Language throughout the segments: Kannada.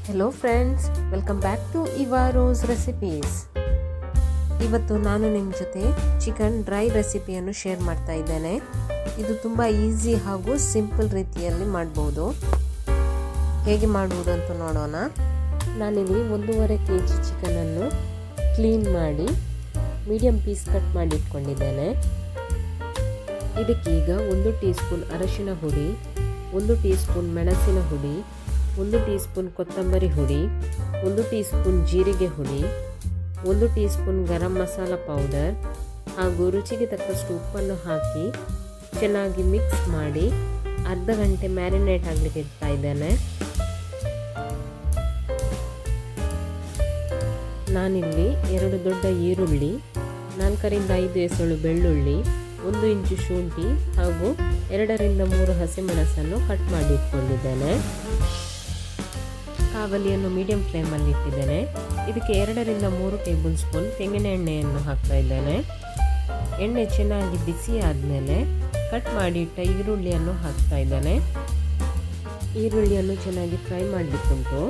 Hello friends, welcome back to Evarose recipes. ಇವತ್ತು ನಾನು ನಿಮ್ಮ ಜೊತೆ ಚಿಕನ್ ಡ್ರೈ ರೆಸಿಪಿಯನ್ನು ಶೇರ್ ಮಾಡ್ತಾ ಇದ್ದೇನೆ. ಇದು ತುಂಬ ಈಸಿ ಹಾಗೂ ಸಿಂಪಲ್ ರೀತಿಯಲ್ಲಿ ಮಾಡ್ಬೋದು. ಹೇಗೆ ಮಾಡುವುದು ಅಂತ ನೋಡೋಣ. ನಾನಿಲ್ಲಿ 1.5 kg ಚಿಕನನ್ನು ಕ್ಲೀನ್ ಮಾಡಿ ಮೀಡಿಯಂ ಪೀಸ್ ಕಟ್ ಮಾಡಿ ಇಟ್ಕೊಂಡಿದ್ದೇನೆ. ಇದಕ್ಕೀಗ 1 ಟೀ ಸ್ಪೂನ್ ಅರಶಿನ ಹುಡಿ, 1 ಟೀ ಸ್ಪೂನ್ ಮೆಣಸಿನ ಹುಡಿ, 1 ಟೀ ಸ್ಪೂನ್ ಕೊತ್ತಂಬರಿ ಹುಡಿ, 1 ಟೀ ಸ್ಪೂನ್ ಜೀರಿಗೆ ಹುಡಿ, 1 tea spoon garam masala powder ಹಾಗೂ ರುಚಿಗೆ ತಕ್ಕಷ್ಟು ಉಪ್ಪನ್ನು ಹಾಕಿ ಚೆನ್ನಾಗಿ ಮಿಕ್ಸ್ ಮಾಡಿ ಅರ್ಧ ಗಂಟೆ ಮ್ಯಾರಿನೇಟ್ ಆಗಲಿಕ್ಕೆ ಇಡ್ತಾ ಇದ್ದೇನೆ. ನಾನಿಲ್ಲಿ 2 ದೊಡ್ಡ ಈರುಳ್ಳಿ, 4 ರಿಂದ 5 ಎಸಳು ಬೆಳ್ಳುಳ್ಳಿ, 1 ಇಂಚು ಶುಂಠಿ ಹಾಗೂ 2 ರಿಂದ 3 ಹಸಿಮೆಣಸನ್ನು ಕಟ್ ಮಾಡಿ ಇಟ್ಕೊಂಡಿದ್ದೇನೆ. ಕಾವಲಿಯನ್ನು ಮೀಡಿಯಂ ಫ್ಲೇಮಲ್ಲಿ ಇಟ್ಟಿದ್ದೇನೆ. ಇದಕ್ಕೆ 2 ರಿಂದ 3 ಟೇಬಲ್ ಸ್ಪೂನ್ ತೆಂಗಿನ ಎಣ್ಣೆಯನ್ನು ಹಾಕ್ತಾ ಇದ್ದೇನೆ. ಎಣ್ಣೆ ಚೆನ್ನಾಗಿ ಬಿಸಿ ಆದಮೇಲೆ ಕಟ್ ಮಾಡಿ ಇಟ್ಟ ಈರುಳ್ಳಿಯನ್ನು ಹಾಕ್ತಾ ಇದ್ದೇನೆ. ಈರುಳ್ಳಿಯನ್ನು ಚೆನ್ನಾಗಿ ಫ್ರೈ ಮಾಡಲಿಕ್ಕುಂಟು.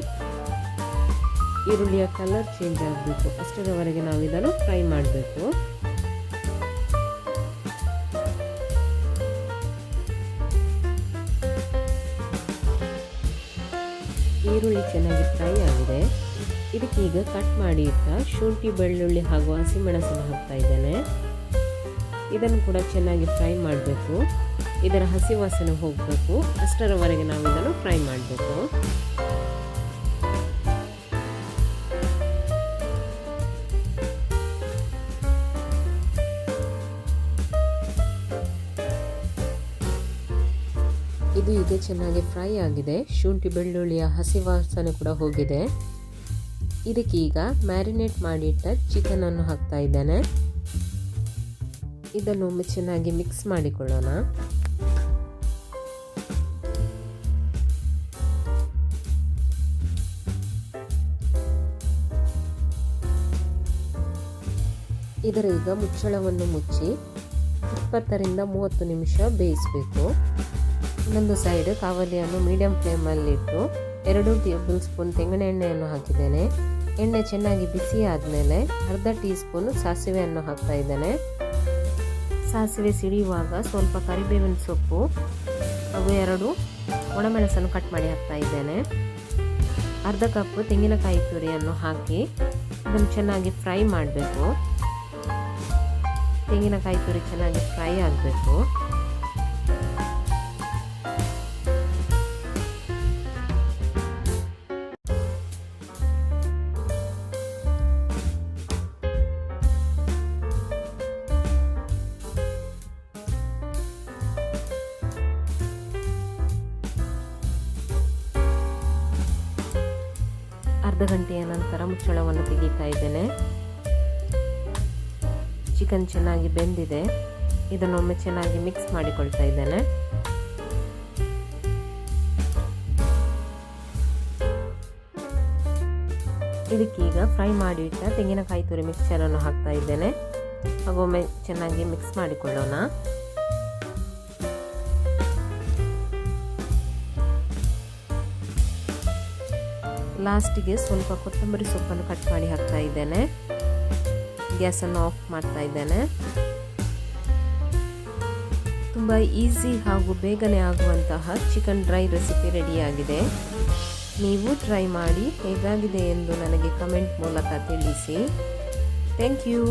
ಈರುಳ್ಳಿಯ ಕಲರ್ ಚೇಂಜ್ ಆಗಬೇಕು, ಅಷ್ಟರವರೆಗೆ ನಾವು ಇದನ್ನು ಫ್ರೈ ಮಾಡಬೇಕು. ಈರುಳ್ಳಿ ಚೆನ್ನಾಗಿ ಫ್ರೈ ಆಗಿದೆ. ಇದಕ್ಕೀಗ ಕಟ್ ಮಾಡಿ ಇಟ್ಟ ಶುಂಠಿ, ಬೆಳ್ಳುಳ್ಳಿ ಹಾಗೂ ಹಸಿಮೆಣಸನ್ನು ಹಾಕ್ತಾ ಇದ್ದೇನೆ. ಇದನ್ನು ಕೂಡ ಚೆನ್ನಾಗಿ ಫ್ರೈ ಮಾಡಬೇಕು. ಇದರ ಹಸಿ ವಾಸನೆ ಹೋಗಬೇಕು, ಅಷ್ಟರವರೆಗೆ ನಾವು ಇದನ್ನು ಫ್ರೈ ಮಾಡಬೇಕು. ಇದು ಈಗ ಚೆನ್ನಾಗಿ ಫ್ರೈ ಆಗಿದೆ. ಶುಂಠಿ ಬೆಳ್ಳುಳ್ಳಿಯ ಹಸಿ ವಾಸನೆ ಕೂಡ ಹೋಗಿದೆ. ಇದಕ್ಕೀಗ ಮ್ಯಾರಿನೇಟ್ ಮಾಡಿಟ್ಟ ಚಿಕನ್ ಅನ್ನು ಹಾಕ್ತಾ ಇದ್ದೇನೆ. ಇದನ್ನು ಒಮ್ಮೆ ಚೆನ್ನಾಗಿ ಮಿಕ್ಸ್ ಮಾಡಿಕೊಳ್ಳೋಣ. ಇದರ ಈಗ ಮುಚ್ಚಳವನ್ನು ಮುಚ್ಚಿ 20 ರಿಂದ 30 ನಿಮಿಷ ಬೇಯಿಸಬೇಕು. ಇನ್ನೊಂದು ಸೈಡ್ ಕಾವಲಿಯನ್ನು ಮೀಡಿಯಂ ಫ್ಲೇಮಲ್ಲಿಟ್ಟು 2 ಟೇಬಲ್ ಸ್ಪೂನ್ ತೆಂಗಿನ ಎಣ್ಣೆಯನ್ನು ಹಾಕಿದ್ದೇನೆ. ಎಣ್ಣೆ ಚೆನ್ನಾಗಿ ಬಿಸಿ ಆದಮೇಲೆ ಅರ್ಧ ಟೀ ಸ್ಪೂನ್ ಸಾಸಿವೆಯನ್ನು ಹಾಕ್ತಾ ಇದ್ದೇನೆ. ಸಾಸಿವೆ ಸಿಡಿಯುವಾಗ ಸ್ವಲ್ಪ ಕರಿಬೇವಿನ ಸೊಪ್ಪು ಹಾಗೂ 2 ಒಣಮೆಣಸನ್ನು ಕಟ್ ಮಾಡಿ ಹಾಕ್ತಾ ಇದ್ದೇನೆ. ಅರ್ಧ ಕಪ್ ತೆಂಗಿನಕಾಯಿ ತುರಿಯನ್ನು ಹಾಕಿ ಇದನ್ನು ಚೆನ್ನಾಗಿ ಫ್ರೈ ಮಾಡಬೇಕು. ತೆಂಗಿನಕಾಯಿ ತುರಿ ಚೆನ್ನಾಗಿ ಫ್ರೈ ಆಗಬೇಕು. ಅರ್ಧ ಗಂಟೆಯ ನಂತರ ಮುಚ್ಚಳವನ್ನು ತೆಗಿತಾ ಇದ್ದೇನೆ. ಚಿಕನ್ ಚೆನ್ನಾಗಿ ಬೆಂದಿದೆ. ಇದನ್ನೊಮ್ಮೆ ಚೆನ್ನಾಗಿ ಮಿಕ್ಸ್ ಮಾಡಿಕೊಳ್ತಾ ಇದ್ದೇನೆ. ಇದಕ್ಕೀಗ ಫ್ರೈ ಮಾಡಿ ಇಟ್ಟ ತೆಂಗಿನಕಾಯಿ ತುರಿ ಮಿಕ್ಸ್ಚರನ್ನು ಹಾಕ್ತಾ ಇದ್ದೇನೆ. ಹಾಗೊಮ್ಮೆ ಚೆನ್ನಾಗಿ ಮಿಕ್ಸ್ ಮಾಡಿಕೊಳ್ಳೋಣ. ಲಾಸ್ಟಿಗೆ ಸ್ವಲ್ಪ ಕೊತ್ತಂಬರಿ ಸೊಪ್ಪನ್ನು ಕಟ್ ಮಾಡಿ ಹಾಕ್ತಾ ಇದ್ದೇನೆ. ಗ್ಯಾಸನ್ನು ಆಫ್ ಮಾಡ್ತಾ ಇದ್ದೇನೆ. ತುಂಬ ಈಸಿ ಹಾಗೂ ಬೇಗನೆ ಆಗುವಂತಹ ಚಿಕನ್ ಡ್ರೈ ರೆಸಿಪಿ ರೆಡಿಯಾಗಿದೆ. ನೀವು ಟ್ರೈ ಮಾಡಿ ಹೇಗಾಗಿದೆ ಎಂದು ನನಗೆ ಕಮೆಂಟ್ ಮೂಲಕ ತಿಳಿಸಿ. Thank you.